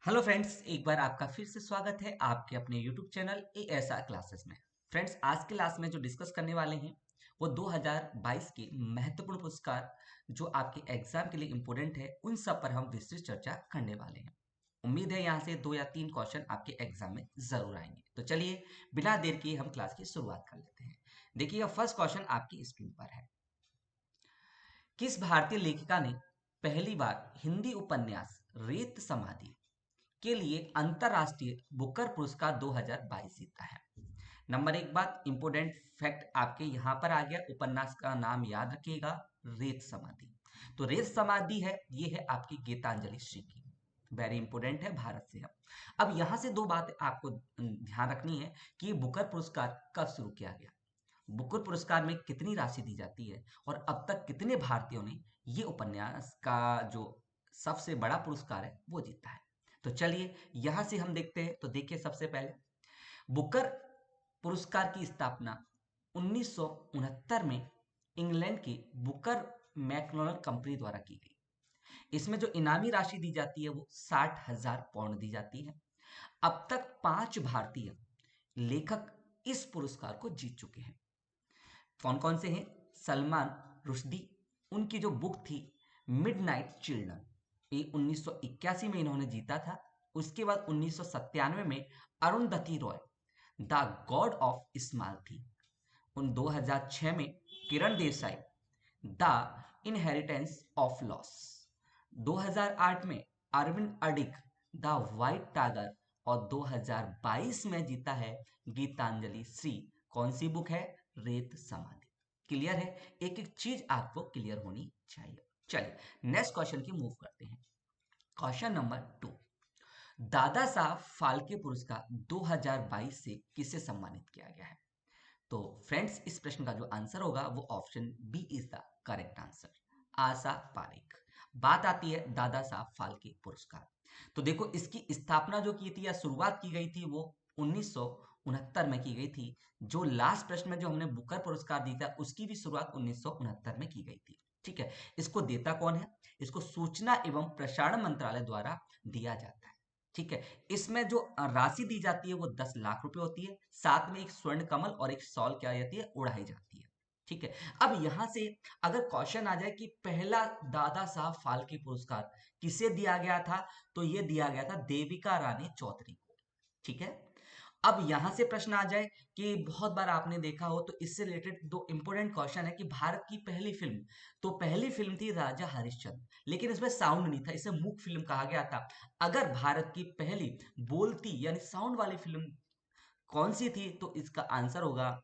Hello friends, एक बार आपका फिर से स्वागत है आपके अपने यूट्यूब चैनल एएसआर क्लासेस में। फ्रेंड्स, आज के क्लास में जो डिस्कस करने वाले हैं वो 2022 के महत्वपूर्ण पुरस्कार जो आपके एग्जाम के लिए इम्पोर्टेंट है उन सब पर हम विस्तृत चर्चा करने वाले हैं। उम्मीद है यहाँ से 2 या 3 क्वेश्चन आपके एग्जाम में जरूर आएंगे। तो चलिए बिना देर किए हम क्लास की शुरुआत कर लेते हैं। देखिए, फर्स्ट क्वेश्चन आपकी स्क्रीन पर है। किस भारतीय लेखिका ने पहली बार हिंदी उपन्यास रेत समाधि के लिए अंतरराष्ट्रीय बुकर पुरस्कार 2022 जीता है? नंबर एक बात, इंपोर्टेंट फैक्ट आपके यहाँ पर आ गया, उपन्यास का नाम याद रखिएगा, रेत समाधि। तो रेत समाधि है, ये है आपकी गीतांजलि श्री की। वेरी इंपोर्टेंट है, भारत से है। अब यहाँ से दो बात आपको ध्यान रखनी है कि बुकर पुरस्कार कब शुरू किया गया, बुकर पुरस्कार में कितनी राशि दी जाती है और अब तक कितने भारतीयों ने ये उपन्यास का जो सबसे बड़ा पुरस्कार है वो जीता है। तो चलिए यहां से हम देखते हैं। तो देखिए, सबसे पहले बुकर पुरस्कार की स्थापना 1969 में इंग्लैंड की बुकर मैकडोनल्ड कंपनी द्वारा की गई। इसमें जो इनामी राशि दी जाती है वो 60,000 पाउंड दी जाती है। अब तक 5 भारतीय लेखक इस पुरस्कार को जीत चुके हैं। कौन कौन से हैं? सलमान रुश्दी, उनकी जो बुक थी मिडनाइट चिल्ड्रन, ये 1981 में इन्होंने जीता था। उसके बाद 1997 में Arundhati Roy, the God of Small थी। उन 2006 में Kiran Desai, the Inheritance of Loss. 2008 में अरविंद अडिग, द वाइट टाइगर। और 2022 में जीता है गीतांजलि श्री। कौन सी बुक है? रेत समाधि। क्लियर है? एक एक चीज आपको क्लियर होनी चाहिए। चलिए नेक्स्ट क्वेश्चन की मूव करते हैं। क्वेश्चन नंबर 2, दादा साहब फाल्के पुरस्कार 2022 से किसे सम्मानित किया गया है? तो फ्रेंड्स, इस प्रश्न का जो आंसर होगा वो option B is the correct answer, Asha Parekh. बात आती है दादा साहब फाल्के पुरस्कार। तो देखो, इसकी स्थापना जो की थी या शुरुआत की गई थी वो 1969 में की गई थी। जो लास्ट प्रश्न में जो हमने बुकर पुरस्कार दी था उसकी भी शुरुआत 1969 में की गई थी। ठीक है, इसको देता कौन है? इसको सूचना एवं प्रसारण मंत्रालय द्वारा दिया जाता है। ठीक है, इसमें जो राशि दी जाती है वो 10 लाख रुपए होती है। साथ में एक स्वर्ण कमल और एक शॉल क्या जाती है, उड़ाई जाती है। ठीक है, अब यहां से अगर क्वेश्चन आ जाए कि पहला दादा साहब फाल्के पुरस्कार किसे दिया गया था, तो ये दिया गया था देविका रानी चौधरी को। ठीक है, अब यहां से प्रश्न आ जाए कि बहुत बार आपने देखा हो, तो इससे रिलेटेड दो इंपॉर्टेंट क्वेश्चन है कि भारत की पहली फिल्म, तो पहली फिल्म थी राजा हरिश्चंद्र, लेकिन इसमें साउंड नहीं था, इसे मूक फिल्म कहा गया था। अगर भारत की पहली बोलती यानी साउंड वाली फिल्म कौन सी थी, तो इसका आंसर होगा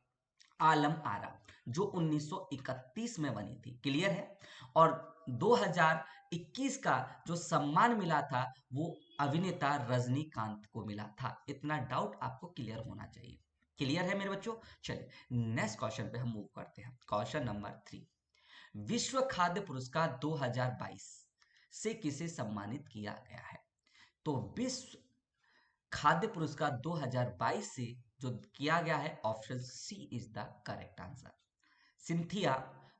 आलम आरा, जो 1931 में बनी थी। क्लियर है? और 2021 का जो सम्मान मिला था वो अभिनेता रजनीकांत को मिला था। इतना डाउट आपको क्लियर होना चाहिए। क्लियर है मेरे बच्चों? चलिए नेक्स्ट क्वेश्चन पे हम मूव करते हैं। क्वेश्चन नंबर 3, विश्व खाद्य पुरस्कार 2022 से किसे सम्मानित किया गया है? तो विश्व खाद्य पुरस्कार 2022 से जो किया गया है, option C is the correct answer, Cynthia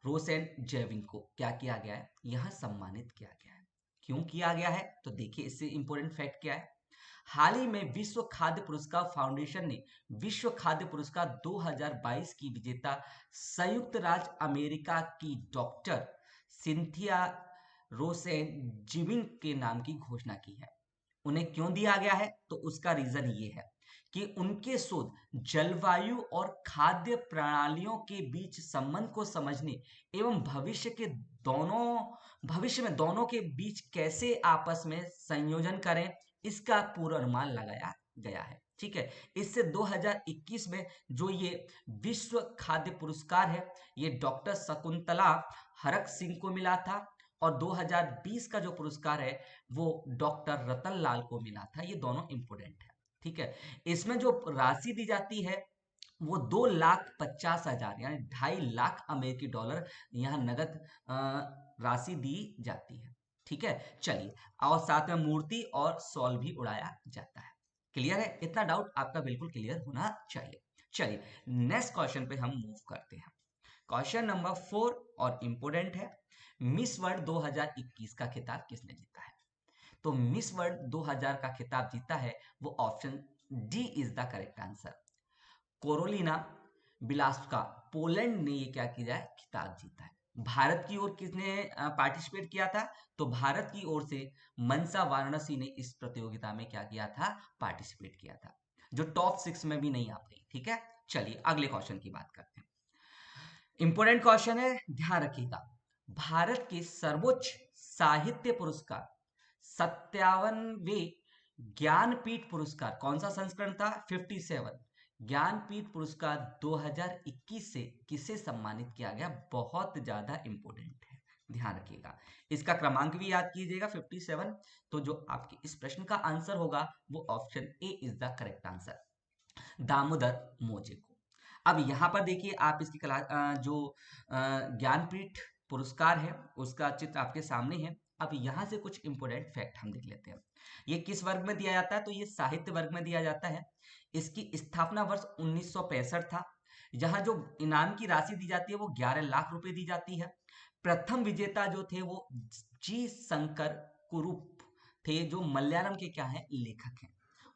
Rosenzweig को क्या किया गया है, यहां सम्मानित किया गया है। क्यों किया गया है? तो देखिए, इससे इंपॉर्टेंट फैक्ट क्या है। हाल ही में विश्व खाद्य पुरस्कार फाउंडेशन ने विश्व खाद्य पुरस्कार 2022 की विजेता संयुक्त राज्य अमेरिका की डॉक्टर सिंथिया रोसेन जिविंग के नाम की घोषणा की है। उन्हें क्यों दिया गया है? तो उसका रीजन ये है कि उनके शोध जलवायु और खाद्य प्रणालियों के बीच संबंध को समझने एवं भविष्य में दोनों के बीच कैसे आपस में संयोजन करें, इसका पूर्वानुमान लगाया गया है। ठीक है, इससे 2021 में जो ये विश्व खाद्य पुरस्कार है, ये डॉक्टर शकुंतला हरक सिंह को मिला था। और 2020 का जो पुरस्कार है वो डॉक्टर रतन लाल को मिला था। ये दोनों इंपोर्टेंट है। ठीक है, इसमें जो राशि दी जाती है वो 2,50,000 यानी 2.5 लाख अमेरिकी डॉलर यहाँ नगद राशि दी जाती है। ठीक है, चलिए, और साथ में मूर्ति और सॉल भी उड़ाया जाता है। क्लियर है? इतना डाउट आपका बिल्कुल क्लियर होना चाहिए। चलिए नेक्स्ट क्वेश्चन पे हम मूव करते हैं। क्वेश्चन नंबर 4 और इंपोर्टेंट है, मिस वर्ल्ड 2021 का खिताब किसने जीता है? तो मिस वर्ल्ड 2000 का खिताब जीता है वो option D is the correct answer. Karolina Bielawska, Poland ने ये क्या किया है, खिताब जीता है। भारत की ओर किसने पार्टिसिपेट किया था, तो भारत की ओर से मनसा वाराणसी ने इस प्रतियोगिता में क्या किया था, पार्टिसिपेट किया था, जो टॉप 6 में भी नहीं आ पाई। ठीक है, चलिए अगले क्वेश्चन की बात करते हैं। इंपोर्टेंट क्वेश्चन है, ध्यान रखिएगा। भारत के सर्वोच्च साहित्य पुरस्कार 57वें ज्ञानपीठ पुरस्कार, कौन सा संस्करण था, 57 ज्ञानपीठ पुरस्कार 2021 से किसे सम्मानित किया गया, बहुत ज्यादा इंपॉर्टेंट है, ध्यान रखिएगा। इसका क्रमांक भी याद कीजिएगा 57। तो जो आपके इस प्रश्न का आंसर होगा वो option A is the correct answer, Damodar मोजे को। अब यहाँ पर देखिए आप इसकी जो ज्ञानपीठ पुरस्कार है उसका चित्र आपके सामने है। अब यहाँ से कुछ इंपोर्टेंट फैक्ट हम देख लेते हैं। ये किस वर्ग में दिया जाता है, तो ये साहित्य वर्ग में दिया जाता है। इसकी स्थापना वर्ष 1965 था। यहाँ जो इनाम की राशि दी जाती है वो 11 लाख रुपए दी जाती है। प्रथम विजेता जो थे वो जी शंकर कुरुप थे, जो मलयालम के क्या है, लेखक हैं।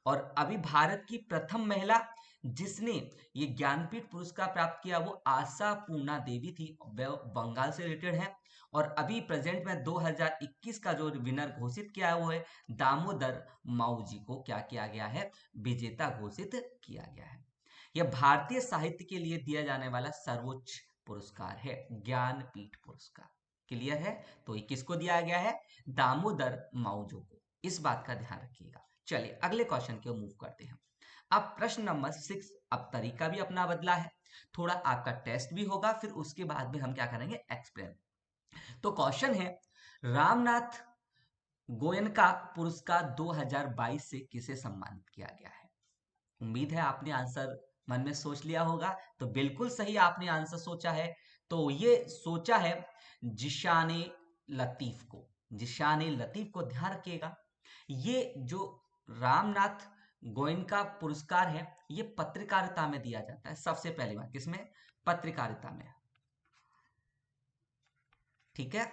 और अभी भारत की प्रथम महिला जिसने ये ज्ञानपीठ पुरस्कार प्राप्त किया वो आशा पूर्णा देवी थी, बंगाल से रिलेटेड है। और अभी प्रेजेंट में 2021 का जो विनर घोषित किया है वो है दामोदर माऊ जी को क्या किया गया है, विजेता घोषित किया गया है। यह भारतीय साहित्य के लिए दिया जाने वाला सर्वोच्च पुरस्कार है, ज्ञानपीठ पुरस्कार। क्लियर है, तो ये किसको दिया गया है, दामोदर माऊजो को, इस बात का ध्यान रखिएगा। चलिए अगले क्वेश्चन के मूव करते हैं। अब प्रश्न नंबर 6, अब तरीका भी अपना बदला है, थोड़ा आपका टेस्ट भी होगा, फिर उसके बाद में हम क्या करेंगे, एक्सप्लेन। तो क्वेश्चन है, रामनाथ गोयनका पुरस्कार 2022 से किसे सम्मानित किया गया है। उम्मीद है आपने आंसर मन में सोच लिया होगा, तो बिल्कुल सही आपने आंसर सोचा है। तो ये सोचा है जिशाने लतीफ को, जिशाने लतीफ को, ध्यान रखिएगा। ये जो रामनाथ गोयनका पुरस्कार है ये पत्रकारिता में दिया जाता है, सबसे पहली बार किसमें, पत्रकारिता में। ठीक है,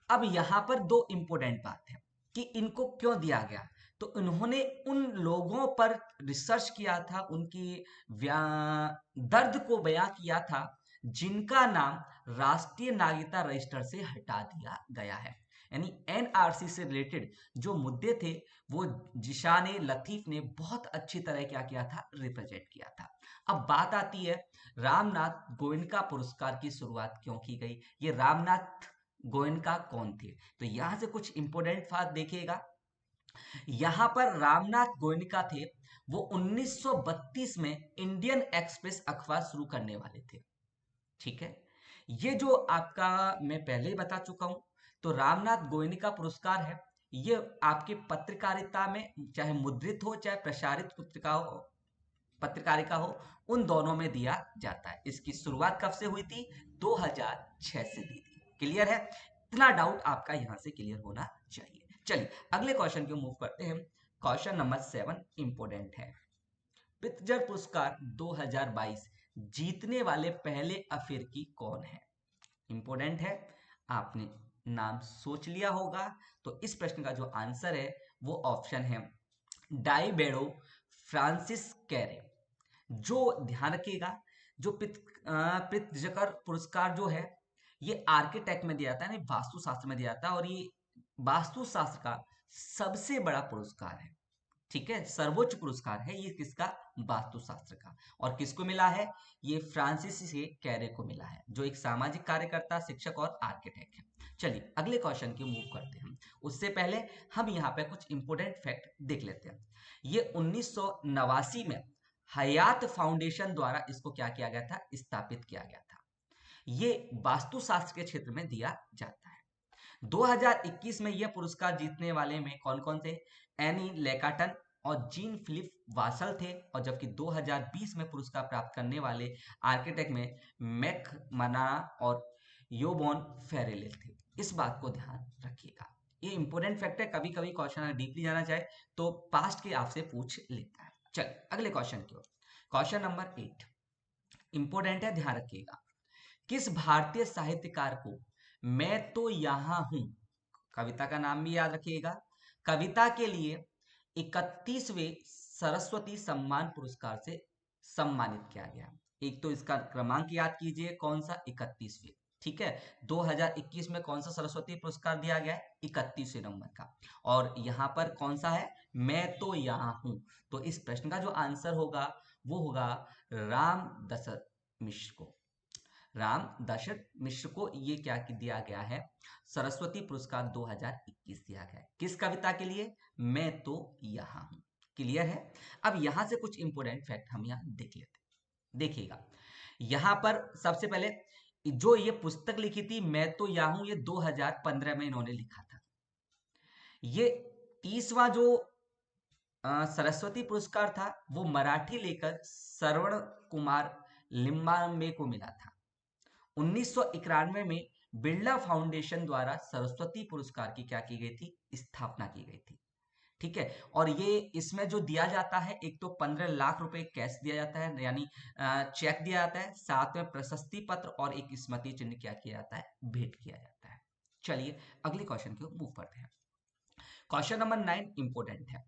अब यहां पर दो इंपॉर्टेंट बात है कि इनको क्यों दिया गया। तो उन्होंने उन लोगों पर रिसर्च किया था, उनकी दर्द को बयां किया था जिनका नाम राष्ट्रीय नागरिकता रजिस्टर से हटा दिया गया है। यानी एनआरसी से रिलेटेड जो मुद्दे थे वो जिशाने लतीफ ने बहुत अच्छी तरह क्या किया था, रिप्रेजेंट किया था। अब बात आती है रामनाथ गोयनका पुरस्कार की शुरुआत क्यों की गई, ये रामनाथ गोयनका कौन थे। तो यहां से कुछ इंपोर्टेंट बात देखिएगा। यहां पर रामनाथ गोयनका थे, वो 1932 में इंडियन एक्सप्रेस अखबार शुरू करने वाले थे। ठीक है, ये जो आपका मैं पहले ही बता चुका हूं, तो रामनाथ गोयनका पुरस्कार है, ये आपके पत्रकारिता में चाहे मुद्रित हो चाहे प्रसारित पत्रिका हो, पत्रकारिता हो, उन दोनों में दिया जाता है। इसकी शुरुआत कब से हुई थी, 2006 से दी थी। क्लियर है, इतना डाउट आपका यहां से क्लियर होना चाहिए। चलिए अगले क्वेश्चन को मूव करते हैं। क्वेश्चन नंबर 7 इंपोर्टेंट है। पित्जर पुरस्कार 2022 जीतने वाले पहले अफ्रीकी कौन है। इंपोर्टेंट है, आपने नाम सोच लिया होगा। तो इस प्रश्न का जो आंसर है वो ऑप्शन है डाइबेडो फ्रांसिस कैरे। जो ध्यान रखिएगा, जो प्रित्जकर पुरस्कार जो है ये आर्किटेक्ट में दिया जाता है, यानी वास्तुशास्त्र में दिया जाता है, और ये वास्तुशास्त्र का सबसे बड़ा पुरस्कार है। ठीक है, सर्वोच्च पुरस्कार है ये किसका, वास्तुशास्त्र का। और किसको मिला है, ये फ्रांसिस से कैरे को मिला है, जो एक सामाजिक कार्यकर्ता, शिक्षक और आर्किटेक्ट है। चलिए अगले क्वेश्चन की मूव करते हैं। उससे पहले हम यहाँ पे कुछ इंपोर्टेंट फैक्ट देख लेते हैं। ये 1989 में हयात फाउंडेशन द्वारा इसको क्या किया गया था, स्थापित किया गया था। ये वास्तुशास्त्र के क्षेत्र में दिया जाता है। 2021 में यह पुरस्कार जीतने वाले में कौन कौन थे, एनी लेकाटन और जीन फिलिप वासल थे। और जबकि 2020 में पुरस्कार प्राप्त करने वाले आर्किटेक्ट में मैक मनाना और योबोन फेरेले थे। इस बात को ध्यान रखिएगा, ये इंपोर्टेंट फैक्ट है। कभी कभी क्वेश्चन डीपली जाना चाहे तो पास्ट के आपसे पूछ लेता है। चलिए अगले क्वेश्चन की ओर। क्वेश्चन नंबर 8 इंपोर्टेंट है, ध्यान रखिएगा। किस भारतीय साहित्यकार को मैं तो यहां हूं, कविता का नाम भी याद रखिएगा, कविता के लिए 31वें सरस्वती सम्मान पुरस्कार से सम्मानित किया गया। एक तो इसका क्रमांक याद कीजिए, कौन सा, 31वें। ठीक है, 2021 में कौन सा सरस्वती पुरस्कार दिया गया है, 31वें नंबर का। और यहाँ पर कौन सा है, मैं तो यहाँ हूं। तो इस प्रश्न का जो आंसर होगा वो होगा राम दशरथ मिश्र को। राम दशरथ मिश्र को ये क्या दिया गया है, सरस्वती पुरस्कार 2021 दिया गया है। किस कविता के लिए, मैं तो यहाँ हूं। क्लियर है। अब यहां से कुछ इंपोर्टेंट फैक्ट हम यहाँ देख लेते हैं। देखिएगा, यहां पर सबसे पहले जो ये पुस्तक लिखी थी मैं तो यहाँ हूं, ये 2015 में इन्होंने लिखा था। ये 30वां जो सरस्वती पुरस्कार था वो मराठी लेखक श्रवण कुमार लिम्बांबे को मिला था। 1991 में बिरला फाउंडेशन द्वारा सरस्वती पुरस्कार की क्या की गई थी, स्थापना की गई थी। ठीक है, और ये इसमें जो दिया जाता है, एक तो 15 लाख रुपए कैश दिया जाता है, यानी चेक दिया जाता है, साथ में प्रशस्ति पत्र और एक स्मृति चिन्ह क्या किया जाता है, भेंट किया जाता है। चलिए अगले क्वेश्चन की ओर मूव करते हैं। क्वेश्चन नंबर 9 इंपोर्टेंट है।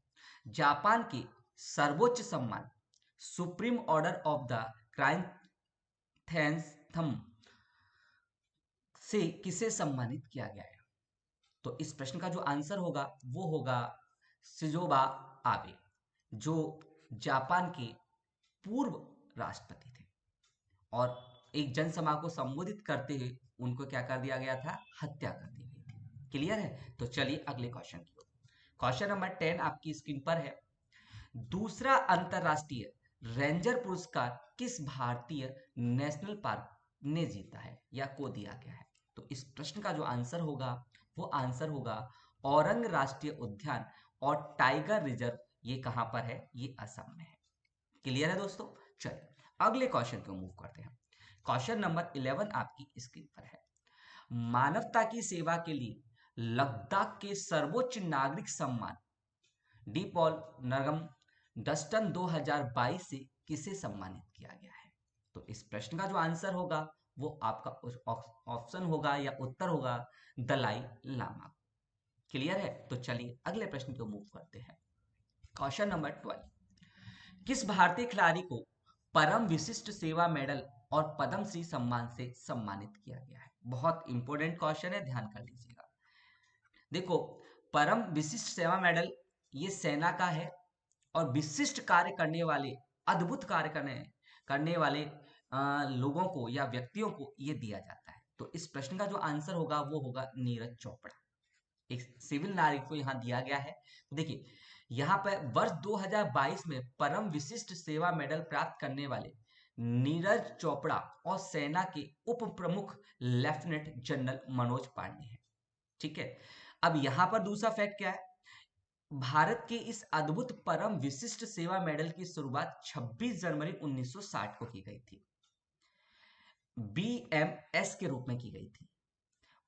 जापान के सर्वोच्च सम्मान सुप्रीम ऑर्डर ऑफ द क्राइंथेंथम से किसे सम्मानित किया गया है। तो इस प्रश्न का जो आंसर होगा वो होगा शिंजो आबे, जो जापान के पूर्व राष्ट्रपति थे और एक जनसभा को संबोधित करते हुए उनको क्या कर दिया गया था, हत्या कर दी गई थी। क्लियर है। तो चलिए अगले क्वेश्चन की ओर। क्वेश्चन नंबर 10 आपकी स्क्रीन पर है। दूसरा अंतरराष्ट्रीय रेंजर पुरस्कार किस भारतीय नेशनल पार्क ने जीता है या को दिया गया है। तो इस प्रश्न का जो आंसर होगा वो आंसर होगा औरंग राष्ट्रीय उद्यान और टाइगर रिजर्व। ये कहां पर है, ये असम में है। क्लियर है दोस्तों। चलिए अगले क्वेश्चन को मूव करते हैं। क्वेश्चन नंबर 11 आपकी स्क्रीन पर है। मानवता की सेवा के लिए लद्दाख के सर्वोच्च नागरिक सम्मान डी पॉल नगम डस्टन 2022 से किसे सम्मानित किया गया है। तो इस प्रश्न का जो आंसर होगा वो आपका ऑप्शन होगा या उत्तर होगा दलाई लामा। क्लियर है। तो चलिए अगले प्रश्न को मूव करते हैं। क्वेश्चन नंबर 12, किस भारतीय खिलाड़ी को परम विशिष्ट सेवा मेडल और पद्मश्री सम्मान से सम्मानित किया गया है। बहुत इंपॉर्टेंट क्वेश्चन है, ध्यान कर लीजिएगा। देखो, परम विशिष्ट सेवा मेडल ये सेना का है और विशिष्ट कार्य करने वाले, अद्भुत कार्य करने वाले लोगों को या व्यक्तियों को ये दिया जाता है। तो इस प्रश्न का जो आंसर होगा वो होगा नीरज चोपड़ा। एक सिविल नागरिक को यहाँ दिया गया है। तो देखिए यहाँ पर वर्ष 2022 में परम विशिष्ट सेवा मेडल प्राप्त करने वाले नीरज चोपड़ा और सेना के उप प्रमुख लेफ्टिनेंट जनरल मनोज पांडे हैं। ठीक है, अब यहाँ पर दूसरा फैक्ट क्या है, भारत के इस अद्भुत परम विशिष्ट सेवा मेडल की शुरुआत 26 जनवरी 1960 को की गई थी, बीएमएस के रूप में की गई थी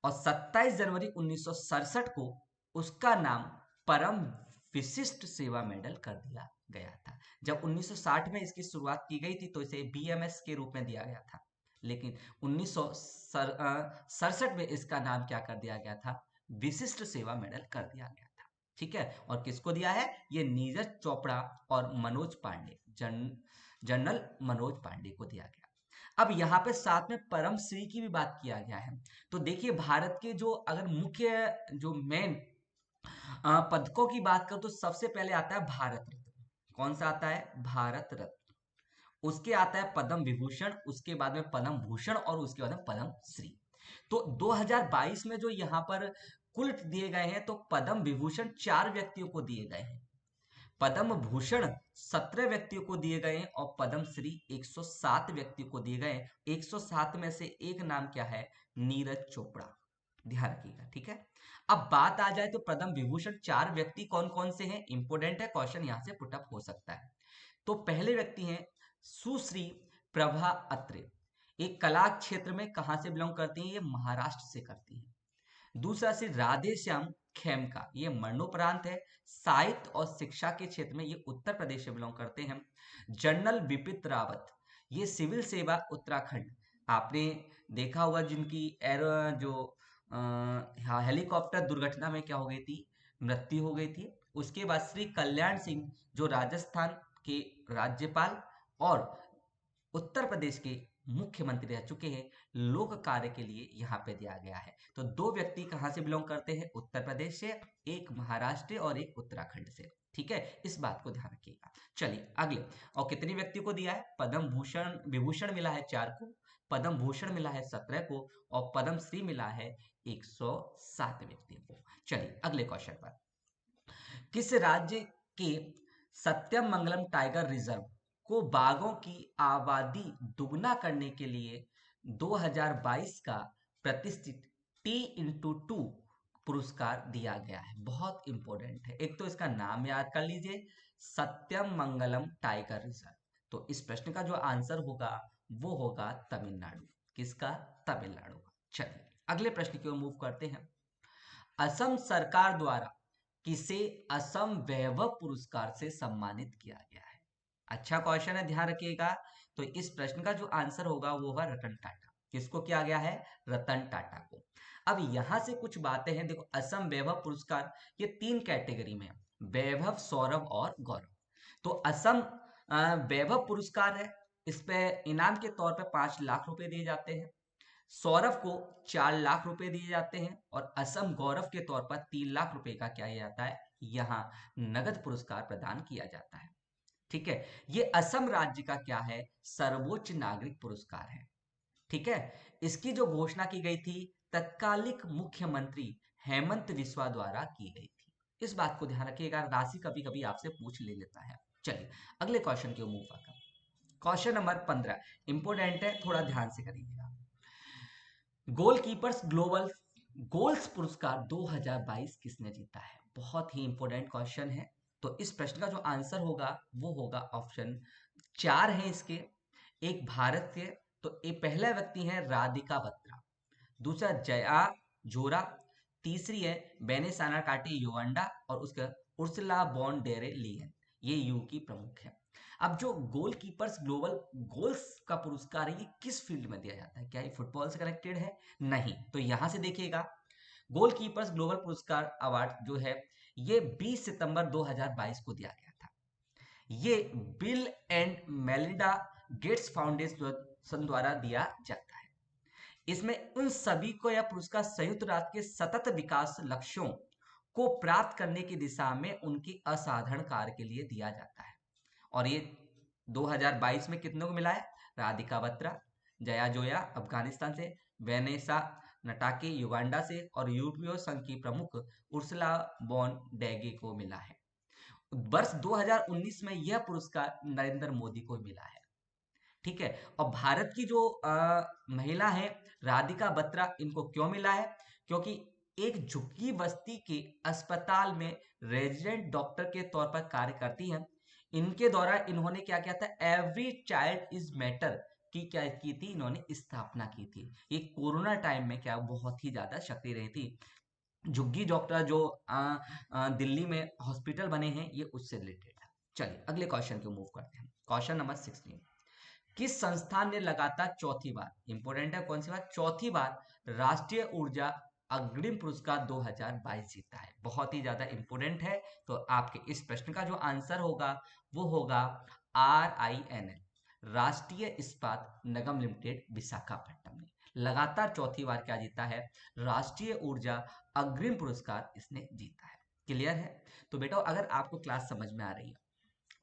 और 27 जनवरी 1967 को उसका नाम परम विशिष्ट सेवा मेडल कर दिया गया था। जब 1960 में इसकी शुरुआत की गई थी तो इसे बीएमएस के रूप में दिया गया था, लेकिन 1967 में इसका नाम क्या कर दिया गया था, विशिष्ट सेवा मेडल कर दिया गया था। ठीक है, और किसको दिया है, ये नीरज चोपड़ा और मनोज पांडे, जनरल मनोज पांडे को दिया गया। अब यहाँ पे साथ में परम श्री की भी बात किया गया है। तो देखिए भारत के जो अगर मुख्य जो मेन पदकों की बात करो तो सबसे पहले आता है भारत रत्न। कौन सा आता है, भारत रत्न। उसके आता है पद्म विभूषण, उसके बाद में पद्म भूषण और उसके बाद में पद्म श्री। तो 2022 में जो यहाँ पर कुल दिए गए हैं तो पद्म विभूषण 4 व्यक्तियों को दिए गए हैं, पद्म भूषण 17 व्यक्तियों को दिए गए और पद्म श्री 107 व्यक्तियों को दिए गए। 107 में से एक नाम क्या है, नीरज चोपड़ा। ध्यान रखिएगा। ठीक है, अब बात आ जाए तो पद्म विभूषण 4 व्यक्ति कौन कौन से हैं, इंपोर्टेंट है, क्वेश्चन यहां से पुटअप हो सकता है। तो पहले व्यक्ति हैं सुश्री प्रभा अत्रे, एक कला क्षेत्र में कहां से बिलोंग करती हैं, ये महाराष्ट्र से करती हैं। दूसरा से राधे श्याम खेमका, ये मरणोपरांत है, साहित्य और शिक्षा के क्षेत्र में ये उत्तर प्रदेश से बिलोंग करते हैं। जनरल बिपिन रावत, ये सिविल सेवा उत्तराखंड, आपने देखा होगा जिनकी एरो जो हेलीकॉप्टर दुर्घटना में क्या हो गई थी, मृत्यु हो गई थी। उसके बाद श्री कल्याण सिंह जो राजस्थान के राज्यपाल और उत्तर प्रदेश के मुख्यमंत्री रह चुके हैं, लोक कार्य के लिए यहाँ पे दिया गया है। तो दो व्यक्ति कहाँ से बिलोंग करते हैं, उत्तर प्रदेश से, एक महाराष्ट्र और एक उत्तराखंड से। ठीक है, इस बात को ध्यान रखिएगा। चलिए अगले, और कितने व्यक्ति को दिया है, पद्म भूषण विभूषण मिला है 4 को, पद्म भूषण मिला है 17 को, और पद्म श्री मिला है 107 व्यक्तियों को। चलिए अगले क्वेश्चन पर, किस राज्य के सत्यम मंगलम टाइगर रिजर्व को बाघों की आबादी दुगना करने के लिए 2022 का प्रतिष्ठित T x 2 पुरस्कार दिया गया है? बहुत इंपॉर्टेंट है। एक तो इसका नाम याद कर लीजिए, सत्यम मंगलम टाइगर रिजर्व। तो इस प्रश्न का जो आंसर होगा वो होगा तमिलनाडु। किसका? तमिलनाडु का। चलिए अगले प्रश्न की ओर मूव करते हैं। असम सरकार द्वारा किसे असम वैभव पुरस्कार से सम्मानित किया गया है? अच्छा क्वेश्चन है, ध्यान रखिएगा। तो इस प्रश्न का जो आंसर होगा वो होगा रतन टाटा। किसको किया गया है? रतन टाटा को। अब यहां से कुछ बातें हैं, देखो असम वैभव पुरस्कार ये 3 कैटेगरी में है, वैभव, सौरभ और गौरव। तो असम वैभव पुरस्कार है, इस पे इनाम के तौर पे 5 लाख रुपए दिए जाते हैं। सौरभ को 4 लाख रुपए दिए जाते हैं, और असम गौरव के तौर पर 3 लाख रुपए का क्या किया जाता है, यहाँ नगद पुरस्कार प्रदान किया जाता है। ठीक है, ये असम राज्य का क्या है, सर्वोच्च नागरिक पुरस्कार है। ठीक है, इसकी जो घोषणा की गई थी तत्कालिक मुख्यमंत्री हेमंत बिस्वा द्वारा की गई थी। इस बात को ध्यान रखिएगा, राशि कभी कभी आपसे पूछ ले लेता है। चलिए अगले क्वेश्चन की ओर मूव करते हैं। क्वेश्चन नंबर 15 इंपोर्टेंट है, थोड़ा ध्यान से करिएगा। गोलकीपर्स ग्लोबल गोल्स पुरस्कार 2022 किसने जीता है? बहुत ही इंपॉर्टेंट क्वेश्चन है। तो इस प्रश्न का जो आंसर होगा वो होगा ऑप्शन 4 है इसके। एक भारत से, तो ये पहला व्यक्ति है राधिका बत्रा, दूसरा जया जोरा, तीसरी है बेनेसाना काटे युगांडा, और उसका उर्सुला बॉन डेरे लियन, ये यू की प्रमुख है। अब जो गोलकीपर्स ग्लोबल गोल्स का पुरस्कार है, ये किस फील्ड में दिया जाता है? क्या ये फुटबॉल से कनेक्टेड है? नहीं। तो यहां से देखिएगा, गोलकीपर्स ग्लोबल पुरस्कार अवार्ड जो है ये 20 सितंबर 2022 को दिया गया था। ये bill and Melinda Gates foundation द्वारा दिया जाता है। इसमें उन सभी को यह पुरस्कार संयुक्त राष्ट्र के सतत विकास लक्ष्यों को प्राप्त करने की दिशा में उनकी असाधारण कार्य के लिए दिया जाता है। और ये 2022 में कितनों को मिला है? राधिका बत्रा, जया जोया अफगानिस्तान से, वेनेसा नटाके युगांडा से, और यूरोपीय संघ की प्रमुख उर्सुला बॉन डेगे को मिला है। वर्ष 2019 में यह पुरस्कार नरेंद्र मोदी को मिला है। ठीक है, और भारत की जो महिला है राधिका बत्रा, इनको क्यों मिला है? क्योंकि एक झुग्गी बस्ती के अस्पताल में रेजिडेंट डॉक्टर के तौर पर कार्य करती हैं। इनके द्वारा इन्होंने क्या किया था, एवरी चाइल्ड इज मैटर की क्या की थी, इन्होंने स्थापना की थी। ये कोरोना टाइम में क्या बहुत ही ज्यादा सक्रिय रही थी। झुग्गी डॉक्टर जो दिल्ली में हॉस्पिटल बने हैं, ये उससे रिलेटेड है। चलिए अगले क्वेश्चन को मूव करते हैं। क्वेश्चन नंबर 16, किस संस्थान ने लगातार चौथी बार, इंपोर्टेंट है कौन सी बात, चौथी बार राष्ट्रीय ऊर्जा अग्रिम पुरस्कार 2022 जीता है? बहुत ही ज्यादा इंपोर्टेंट है। तो आपके इस प्रश्न का जो आंसर होगा वो होगा RINL, राष्ट्रीय इस्पात निगम लिमिटेड विशाखापट्टनम ने लगातार चौथी बार क्या जीता है, राष्ट्रीय ऊर्जा अग्रिम पुरस्कार इसने जीता है। क्लियर है? तो बेटा अगर आपको क्लास समझ में आ रही है,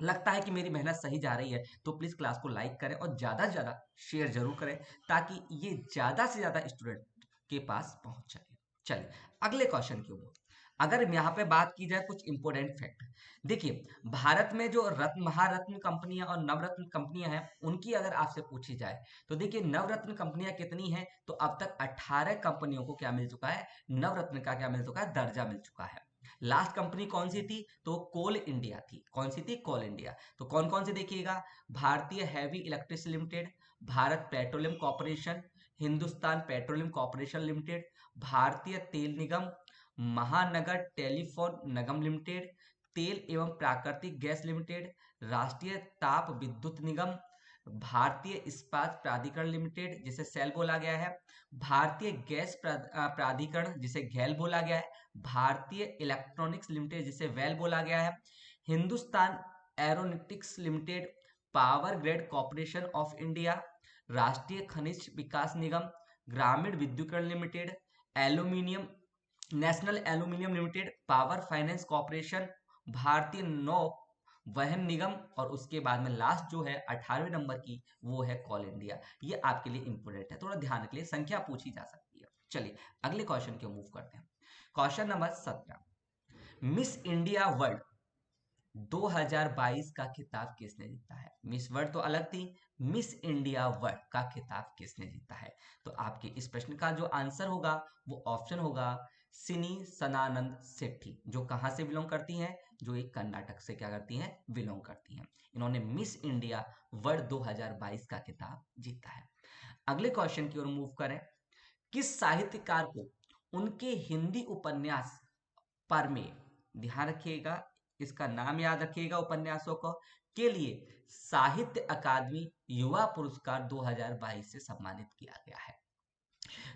लगता है कि मेरी मेहनत सही जा रही है, तो प्लीज क्लास को लाइक करें और ज्यादा से ज्यादा शेयर जरूर करें, ताकि ये ज्यादा से ज्यादा स्टूडेंट के पास पहुंच सके। चलिए अगले क्वेश्चन की ओर, अगर यहाँ पे बात की जाए कुछ इंपोर्टेंट फैक्ट, देखिए भारत में जो रत्न महारत्न कंपनियां और नवरत्न कंपनियां हैं, उनकी अगर आपसे पूछी जाए तो देखिए नवरत्न कंपनियां कितनी हैं, तो अब तक 18 कंपनियों को क्या मिल चुका है, नवरत्न का क्या मिल चुका है, दर्जा मिल चुका है। लास्ट कंपनी कौन सी थी, तो कोल इंडिया थी। कौन सी थी? कोल इंडिया। तो कौन कौन से देखिएगा, भारतीय heavy electricity limited, Bharat petroleum corporation, Hindustan petroleum corporation limited, भारतीय तेल निगम, महानगर टेलीफोन निगम लिमिटेड, तेल एवं प्राकृतिक गैस लिमिटेड, राष्ट्रीय ताप विद्युत निगम, भारतीय इस्पात प्राधिकरण लिमिटेड जिसे सेल बोला गया है, भारतीय गैस प्राधिकरण जिसे गैल बोला गया है, भारतीय इलेक्ट्रॉनिक्स लिमिटेड जिसे वेल बोला गया है, Hindustan aeronautics limited, power grid corporation of India, राष्ट्रीय खनिज विकास निगम, ग्रामीण विद्युतीकरण limited, aluminium national aluminium limited, power finance corporation, भारतीय नौ वहन निगम, और उसके बाद में लास्ट जो है 18वें नंबर की वो है कोल इंडिया। ये आपके लिए इंपोर्टेंट है, थोड़ा ध्यान रखिए, संख्या पूछी जा सकती है। चलिए अगले क्वेश्चन की मूव करते हैं। Question number 17, miss India world 2022 का खिताब किसने जीता है? मिस वर्ल्ड तो अलग थी, मिस इंडिया वर्ल्ड का खिताब किसने जीता है? तो आपके इस प्रश्न का जो आंसर होगा वो ऑप्शन होगा सिनी सनानंद सेठी, जो कहां से बिलोंग करती हैं? जो एक कर्नाटक से क्या करती हैं? बिलोंग करती हैं। इन्होंने मिस इंडिया वर्ल्ड 2022 का खिताब जीता है। अगले क्वेश्चन की ओर मूव करें। किस साहित्यकार को उनके हिंदी उपन्यास परमेय, ध्यान रखिएगा, इसका नाम याद रखिएगा उपन्यासों को, के लिए साहित्य अकादमी युवा पुरस्कार 2022 से सम्मानित किया गया है?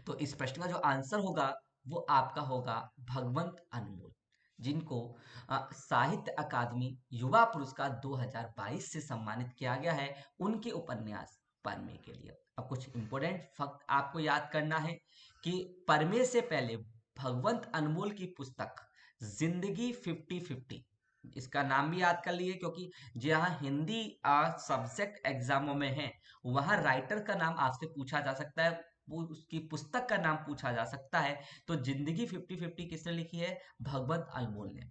तो इस प्रश्न का जो आंसर होगा वो आपका होगा भगवंत अनमोल, जिनको साहित्य अकादमी युवा पुरस्कार 2022 से सम्मानित किया गया है उनके उपन्यास परमे के लिए। अब कुछ इंपोर्टेंट फैक्ट आपको याद करना है कि परमे से पहले भगवंत अनमोल की पुस्तक जिंदगी 50-50, इसका नाम भी याद कर लिए, क्योंकि जहाँ हिंदी सब्जेक्ट एग्जामों में है वहां राइटर का नाम आपसे पूछा जा सकता है, वो उसकी पुस्तक का नाम पूछा जा सकता है। तो जिंदगी 50-50 किसने लिखी है? भगवंत अनमोल ने।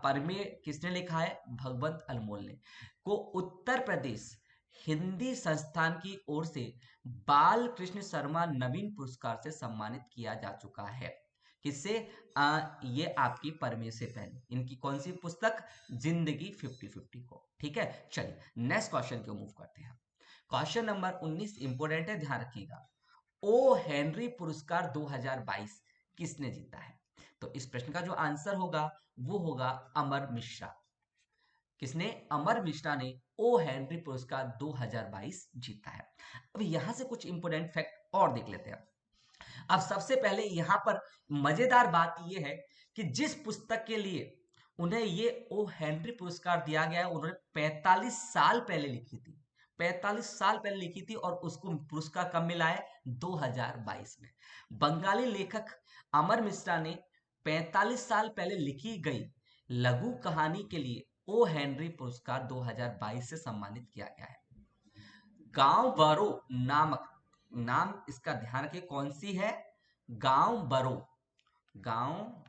परमे किसने लिखा है? भगवंत अनमोल ने। को उत्तर प्रदेश हिंदी संस्थान की ओर से बाल कृष्ण शर्मा नवीन पुरस्कार से सम्मानित किया जा चुका है। किससे? ये आपकी परमे से पहले इनकी कौन सी पुस्तक? जिंदगी 50-50 को। ठीक है, चलिए नेक्स्ट क्वेश्चन को मूव करते हैं। क्वेश्चन नंबर 19 इंपोर्टेंट है, ध्यान रखिएगा। ओ हेनरी पुरस्कार 2022 किसने जीता है? तो इस प्रश्न का जो आंसर होगा वो होगा अमर मिश्रा। किसने? अमर मिश्रा ने ओ हेनरी पुरस्कार 2022 जीता है। अब यहां से कुछ इंपोर्टेंट फैक्ट और देख लेते हैं। अब सबसे पहले यहां पर मजेदार बात यह है कि जिस पुस्तक के लिए उन्हें ये ओ हेनरी पुरस्कार दिया गया है उन्होंने 45 साल पहले लिखी थी, 45 साल पहले लिखी थी, और उसको पुरस्कार कब मिला है? 2022 में। बंगाली लेखक अमर मिश्रा ने 45 साल पहले लिखी गई लघु कहानी के लिए ओ हेनरी पुरस्कार 2022 से सम्मानित किया गया है। गांव बरो नामक, नाम इसका ध्यान रखिए, कौन सी है? गांव बरो, गांव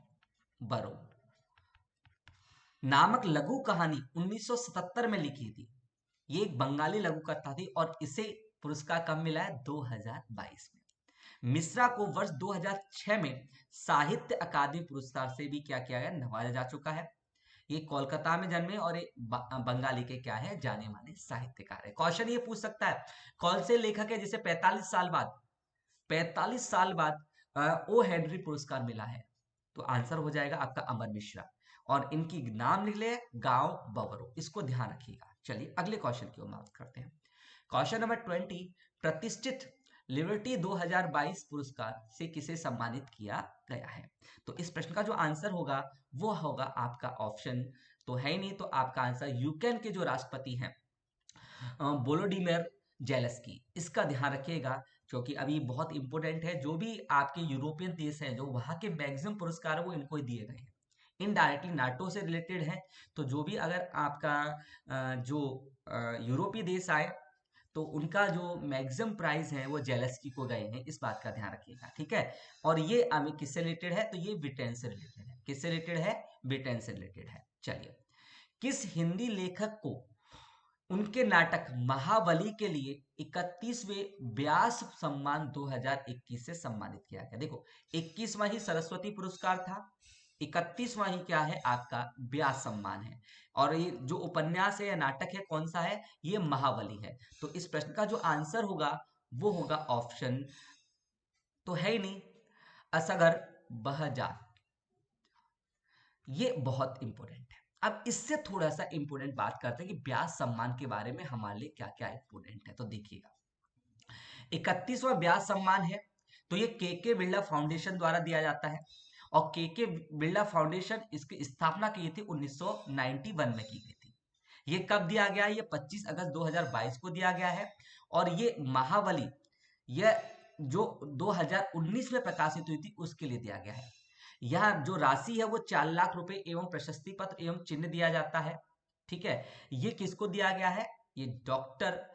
बरो नामक लघु कहानी 1977 में लिखी थी। ये एक बंगाली लघु कथा थी और इसे पुरस्कार कब मिला है? 2022 में। मिश्रा को वर्ष 2006 में साहित्य अकादमी पुरस्कार से भी क्या किया गया? नवाजा जा चुका है। ये कोलकाता में जन्मे और ये बंगाली के क्या है? जाने माने साहित्यकार है। क्वेश्चन ये पूछ सकता है कौन से लेखक है जिसे 45 साल बाद ओ हेनरी पुरस्कार मिला है? तो आंसर हो जाएगा आपका अमर मिश्रा, और इनकी नाम लिख ले गांव बवरो, इसको ध्यान रखिएगा। चलिए अगले क्वेश्चन की ओर बात करते हैं। क्वेश्चन नंबर 20, प्रतिष्ठित लिबर्टी 2022 पुरस्कार से किसे सम्मानित किया गया है? तो इस प्रश्न का जो आंसर होगा वो होगा आपका ऑप्शन तो है ही नहीं, तो आपका आंसर यूक्रेन के जो राष्ट्रपति हैं वोलोडिमिर जेलेंस्की, इसका ध्यान रखिएगा, क्योंकि अभी बहुत इंपॉर्टेंट है। जो भी आपके यूरोपियन देश हैं जो वहां के मैक्सिमम पुरस्कार है वो इनको ही दिए गए हैं, इनडायरेक्टली नाटो से रिलेटेड है। तो जो भी अगर आपका जो यूरोपीय देश आए तो उनका जो मैक्सिमम प्राइस है वो जेलेंस्की को गए हैं, इस बात का ध्यान रखिएगा। ठीक है, और ये अभी किससे रिलेटेड है? तो ये ब्रिटेन से रिलेटेड है। किससे रिलेटेड है? ब्रिटेन से रिलेटेड है। चलिए, किस हिंदी लेखक को उनके नाटक महाबली के लिए 31वें व्यास सम्मान 2021 से सम्मानित किया गया? देखो, 21वां ही सरस्वती पुरस्कार था, 31वां ही क्या है? आपका व्यास सम्मान है। और ये जो उपन्यास है या नाटक है कौन सा है? ये महाबली है। तो इस प्रश्न का जो आंसर होगा वो होगा ऑप्शन तो है ही नहीं, असगर बहजात। ये बहुत इंपॉर्टेंट है। अब इससे थोड़ा सा इंपोर्टेंट बात करते हैं कि ब्यास सम्मान के बारे में हमारे लिए क्या क्या इंपोर्टेंट है। तो देखिएगा, 31वां ब्यास सम्मान है, तो ये के बिरला फाउंडेशन द्वारा दिया जाता है। और के बिरला फाउंडेशन इसकी स्थापना की थी 1991 में की गई थी। ये कब दिया गया है? ये 25 अगस्त 2022 को दिया गया है। और ये महाबली, यह जो 2019 में प्रकाशित हुई थी उसके लिए दिया गया है। यह जो राशि है वो 4 लाख रुपए एवं प्रशस्ति पत्र एवं चिन्ह दिया जाता है। ठीक है, ये किसको दिया गया है? ये डॉक्टर,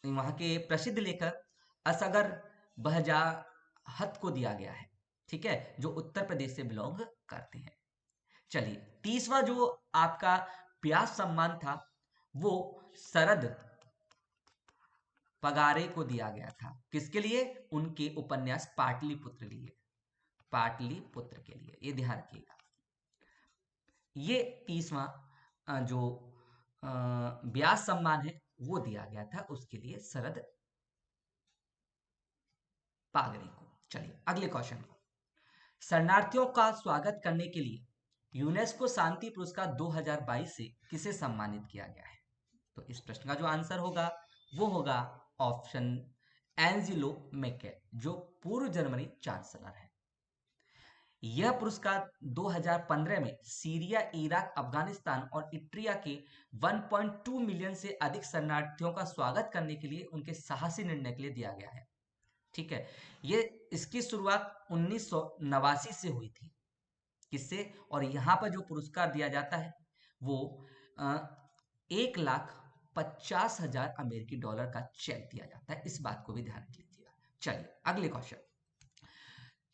वहां के प्रसिद्ध लेखक असगर बहजाहत को दिया गया है। ठीक है, जो उत्तर प्रदेश से बिलोंग करते हैं। चलिए, तीसवा जो आपका ब्यास सम्मान था वो शरद पगारे को दिया गया था। किसके लिए? उनके उपन्यास पाटलिपुत्र के लिए, पाटलिपुत्र के लिए, ये ध्यान रखिएगा। ये तीसवा जो ब्यास सम्मान है वो दिया गया था उसके लिए, शरद पागरे को। चलिए अगले क्वेश्चन को, शरणार्थियों का स्वागत करने के लिए यूनेस्को शांति पुरस्कार 2022 से किसे सम्मानित किया गया है? तो इस प्रश्न का जो आंसर होगा वो होगा ऑप्शन एंजिलो मैकेल, जो पूर्व जर्मनी चांसलर है। यह पुरस्कार 2015 में सीरिया, इराक, अफगानिस्तान और इट्रिया के 1.2 मिलियन से अधिक शरणार्थियों का स्वागत करने के लिए उनके साहसी निर्णय के लिए दिया गया है। ठीक है, ये इसकी शुरुआत 1989 से हुई थी। किससे? और यहाँ पर जो पुरस्कार दिया जाता है वो 1,50,000 अमेरिकी डॉलर का चेक दिया जाता है। इस बात को भी ध्यान रख लीजिएगा। चलिए अगले क्वेश्चन,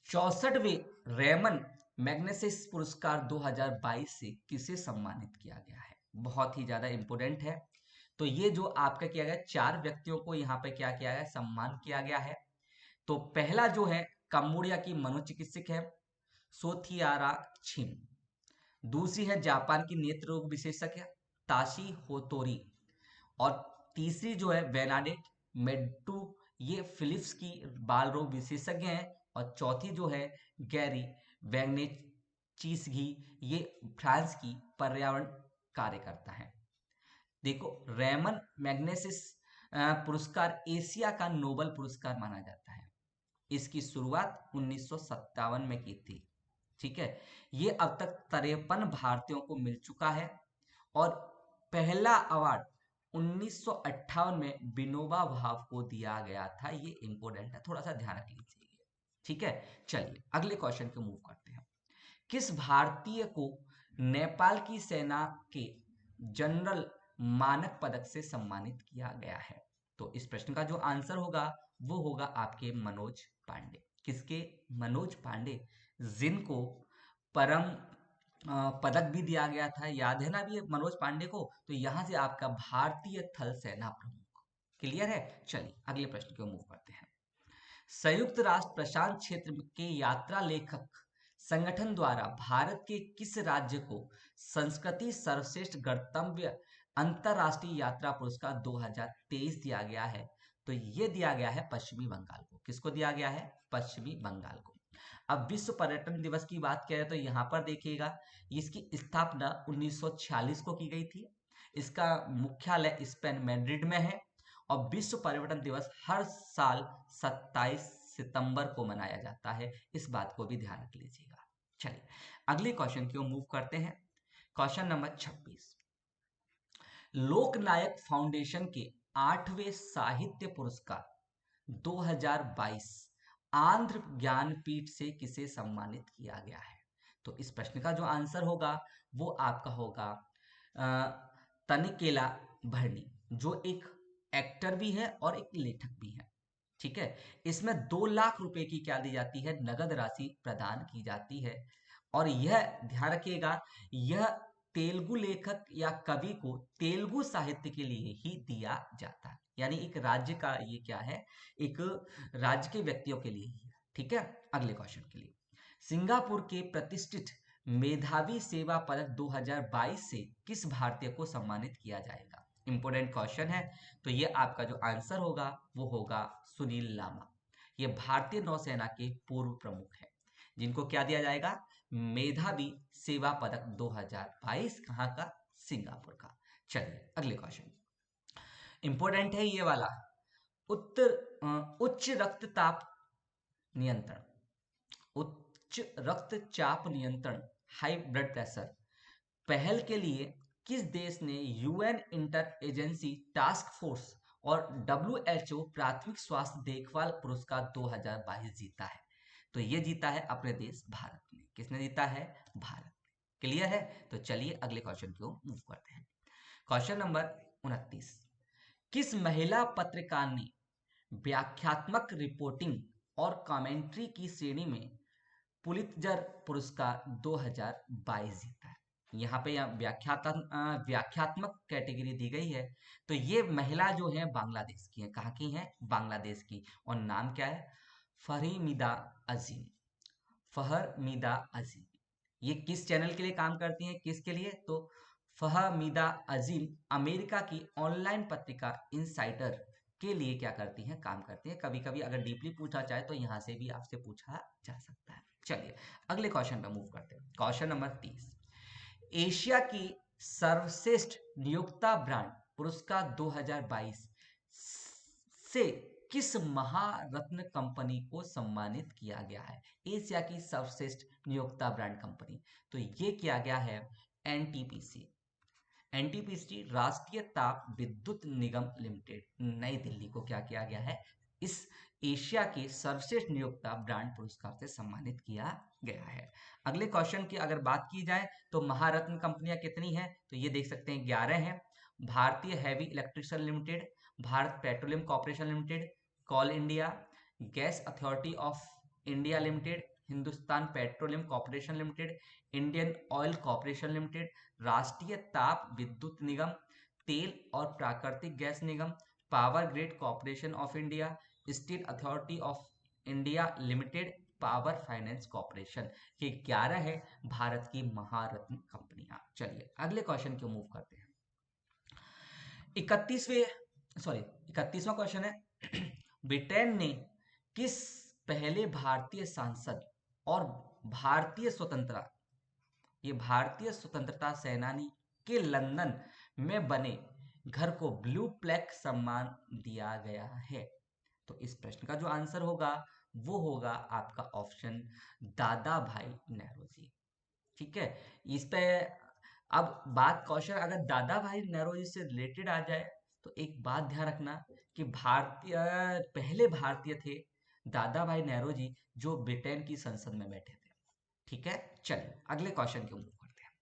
64वें रेमन मैग्नेसिस पुरस्कार 2022 से किसे सम्मानित किया गया है? बहुत ही ज्यादा इंपोर्टेंट है। तो ये जो आपका किया गया, 4 व्यक्तियों को यहाँ पे क्या किया गया? सम्मान किया गया है। तो पहला जो है कंबोडिया की मनोचिकित्सक है सोथियारा छिन। दूसरी है जापान की नेत्र रोग विशेषज्ञ ताशी होतोरी। और तीसरी जो है बेनाडेट मेड्टू, ये फिलिप्स की बाल रोग विशेषज्ञ हैं। और चौथी जो है गैरी वैग्नेचीसघी, ये फ्रांस की पर्यावरण कार्यकर्ता है। देखो, रेमन मैग्नेसिस पुरस्कार एशिया का नोबल पुरस्कार माना जाता है। इसकी शुरुआत 1957 में की थी। ठीक है, ये अब तक 53 भारतीयों को मिल चुका है। और पहला अवार्ड 1958 में विनोबा भावे को दिया गया था। ये इंपोर्टेंट है, थोड़ा सा ध्यान रख लीजिए। ठीक है, चलिए अगले क्वेश्चन को मूव करते हैं। किस भारतीय को नेपाल की सेना के जनरल मानक पदक से सम्मानित किया गया है? तो इस प्रश्न का जो आंसर होगा वो होगा आपके मनोज पांडे। किसके? मनोज पांडे, जिनको परम पदक भी दिया गया था, याद है ना भी मनोज पांडे को। तो यहां से आपका भारतीय थल सेना प्रमुख। क्लियर है? चलिए अगले प्रश्न को मूव करते हैं। संयुक्त राष्ट्र प्रशांत क्षेत्र के यात्रा लेखक संगठन द्वारा भारत के किस राज्य को संस्कृति सर्वश्रेष्ठ गंतव्य अंतरराष्ट्रीय यात्रा पुरस्कार 2023 दिया गया है? तो ये दिया गया है पश्चिमी बंगाल को। किसको दिया गया है? पश्चिमी बंगाल को। अब विश्व पर्यटन दिवस की बात करें तो यहाँ पर देखिएगा, इसकी स्थापना 1946 को की गई थी। इसका मुख्यालय स्पेन मैड्रिड में है। और विश्व पर्यटन दिवस हर साल 27 सितंबर को मनाया जाता है। इस बात को भी ध्यान रख लीजिएगा। चलिए अगले क्वेश्चन की ओर मूव करते हैं। क्वेश्चन नंबर 26, लोकनायक फाउंडेशन के 8वें साहित्य पुरस्कार 2022 आंध्र ज्ञानपीठ से किसे सम्मानित किया गया है? तो इस प्रश्न का जो आंसर होगा वो आपका होगा तनिकेला भरनी, जो एक एक्टर भी है और एक लेखक भी है। ठीक है, इसमें 2 लाख रुपए की क्या दी जाती है? नगद राशि प्रदान की जाती है। और यह ध्यान रखिएगा, यह तेलुगु लेखक या कवि को तेलुगु साहित्य के लिए ही दिया जाता है। यानी एक राज्य का ये क्या है? एक राज्य के व्यक्तियों के लिए ही है। ठीक है, अगले क्वेश्चन के लिए, सिंगापुर के प्रतिष्ठित मेधावी सेवा पदक 2022 से किस भारतीय को सम्मानित किया जाएगा? इंपोर्टेंट क्वेश्चन है। तो ये आपका जो आंसर होगा वो होगा सुनील लांबा। ये भारतीय नौसेना के पूर्व प्रमुख है, जिनको क्या दिया जाएगा? मेधावी सेवा पदक 2022 कहाँ का? सिंगापुर का। चलिए अगले क्वेश्चन, इंपॉर्टेंट है ये वाला। उच्च रक्तचाप नियंत्रण, उच्च रक्तचाप नियंत्रण, हाई ब्लड प्रेशर पहल के लिए किस देश ने UN inter agency task force और डब्ल्यूएचओ प्राथमिक स्वास्थ्य देखभाल पुरस्कार 2022 जीता है? तो ये जीता है अपने देश भारत ने। किसने जीता है? भारत। क्लियर है? तो चलिए अगले क्वेश्चन को मूव करते हैं। क्वेश्चन नंबर 29, किस महिला पत्रकार ने व्याख्यात्मक रिपोर्टिंग और कमेंट्री की श्रेणी में पुलित्जर पुरस्कार 2022 जीता है? यहाँ पे व्याख्यात्मक कैटेगरी दी गई है। तो ये महिला जो है बांग्लादेश की है। कहाँ की है? बांग्लादेश की। और नाम क्या है? फहमीदा अजीम। फहमीदा अजीम। ये किस चैनल के लिए काम करती हैं? किसके लिए? तो फहमीदा अजीम अमेरिका की ऑनलाइन पत्रिका इनसाइडर के लिए क्या करती हैं? काम करती हैं। कभी कभी अगर डीपली पूछा जाए तो यहाँ से भी आपसे पूछा जा सकता है। चलिए अगले क्वेश्चन पे मूव करते हैं। क्वेश्चन नंबर 30, एशिया की सर्वश्रेष्ठ नियोक्ता ब्रांड पुरस्कार 2022 से किस महारत्न कंपनी को सम्मानित किया गया है? एशिया की सर्वश्रेष्ठ नियोक्ता ब्रांड कंपनी, तो ये किया गया है एनटीपीसी। एनटीपीसी राष्ट्रीय ताप विद्युत निगम लिमिटेड नई दिल्ली को क्या किया गया है? इस एशिया के सर्वश्रेष्ठ नियोक्ता ब्रांड पुरस्कार से सम्मानित किया गया है। अगले क्वेश्चन की अगर बात की जाए तो महारत्न कंपनियां कितनी हैं? तो ये देख सकते हैं 11 हैं। Bhartiya heavy electrical limited, Bharat petroleum corporation limited, coal India, gas authority of India limited, Hindustan petroleum corporation limited, Indian oil corporation limited, Rashtriya Tap Vidyut Nigam, तेल और प्राकृतिक gas Nigam, power grid corporation of India, steel authority of India limited, power finance corporation. ये 11 है भारत की महारत्न कंपनियां। चलिए अगले question को मूव करते हैं। 31वां क्वेश्चन है, ब्रिटेन ने किस पहले भारतीय सांसद और भारतीय स्वतंत्रता सेनानी के लंदन में बने घर को ब्लू प्लेक सम्मान दिया गया है? तो इस प्रश्न का जो आंसर होगा वो होगा आपका ऑप्शन दादा भाई नौरोजी। ठीक है, इस पे अब बात क्वेश्चन अगर दादा भाई नौरोजी से रिलेटेड आ जाए तो एक बात ध्यान रखना कि पहले भारतीय थे दादा भाई नौरोजी जो ब्रिटेन की संसद में बैठे थे। ठीक है, चलिए अगले क्वेश्चन की मूव करते हैं।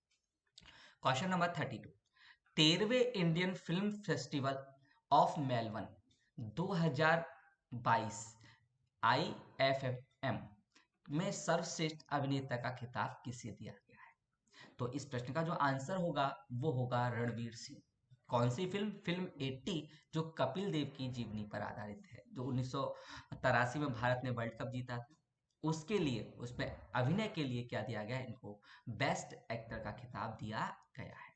क्वेश्चन नंबर 32, 13वें Indian film festival of Melbourne 2022 IFFM में सर्वश्रेष्ठ अभिनेता का खिताब किसे दिया गया है? तो इस प्रश्न का जो आंसर होगा वो होगा रणवीर सिंह। कौन सी फिल्म? फिल्म 80 जो कपिल देव की जीवनी पर आधारित है, जो 1983 में भारत ने वर्ल्ड कप जीता था। उसके लिए उसमें अभिनय के लिए क्या दिया गया है? इनको बेस्ट एक्टर का खिताब दिया गया है।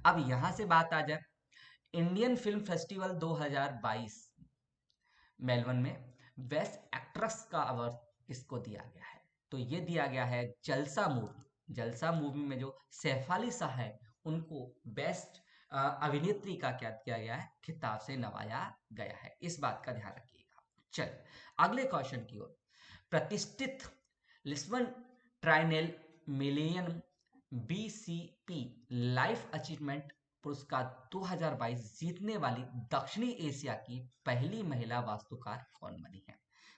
अब यहां से बात आ जाए इंडियन फिल्म फेस्टिवल 2022 मेलबर्न में बेस्ट एक्ट्रेस का अवार्ड किसको दिया गया है? तो ये दिया गया है जलसा मूवी। जलसा मूवी में जो सैफ अली शाह है उनको बेस्ट अभिनेत्री का क्या किया गया है? खिताब से नवाजा गया है। इस बात का ध्यान रखिएगा। चलिए अगले क्वेश्चन की ओर। प्रतिष्ठित Lisbon Triennale Millennium BCP life achievement पुरस्कार 2022 जीतने वाली दक्षिणी एशिया की पहली महिला वास्तुकार कौन बनी है?